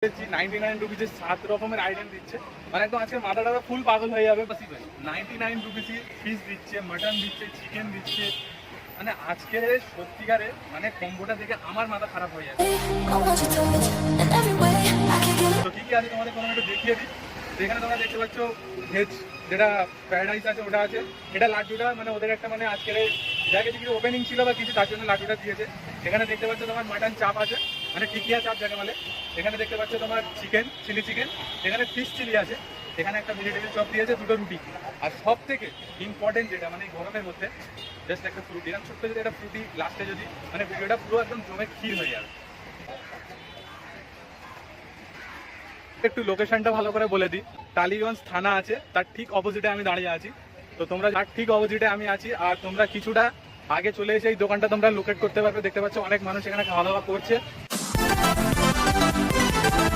99 রুপিসে 7 রকমের আইটেম দিচ্ছে, মানে একদম আজকে মাথাটা ফুল পাগল হয়ে যাবে। 99 রুপিসে ফিশ দিচ্ছে, মাটন দিচ্ছে, চিকেন দিচ্ছে, মানে আজকে সত্যিকারে মানে কম্বোটা দেখে আমার মাথা খারাপ হয়ে যাবে। তো কি কি আছে তোমাদের কোনো একটু দেখিয়ে দিই। এখানে তোমরা দেখতে পাচ্ছ ভেজ যেটা ফ্রাইড রাইস আছে ওটা আছে, এটা লাড্ডুটা মানে ওদের একটা মানে আজকের জায়গায় কিছু ওপেনিং ছিল বা কিছু তার জন্য লাড্ডুটা দিয়েছে। এখানে দেখতে পাচ্ছ তোমার মাটন চাপ আছে, মানে টিকিয়া চাপ যাকে বলে। এখানে দেখতে পাচ্ছ তোমার চিকেন, চিলি চিকেন, এখানে ফিশ চিলি আছে, এখানে একটা ভেজিটেবল চপ দিয়েছে, দুটো রুটি, আর সব থেকে ইম্পর্টেন্ট যেটা মানে এই গরমের মধ্যে জাস্ট একটা ফ্রুটি, এরকম ছোট্ট যদি একটা ফ্রুটি লাস্টে যদি মানে ভিডিওটা পুরো একদম জমে ক্ষীর হয়ে যাবে। একটু লোকেশনটা ভালো করে বলে দিই, টালিগঞ্জ থানা আছে, তার ঠিক অপোজিটে আমি দাঁড়িয়ে আছি। তো তোমরা তার ঠিক অপোজিটে আমি আছি, আর তোমরা কিছুটা আগে চলে এসে এই দোকানটা তোমরা লোকেট করতে পারবে। দেখতে পাচ্ছ অনেক মানুষ এখানে খাওয়া দাওয়া করছে,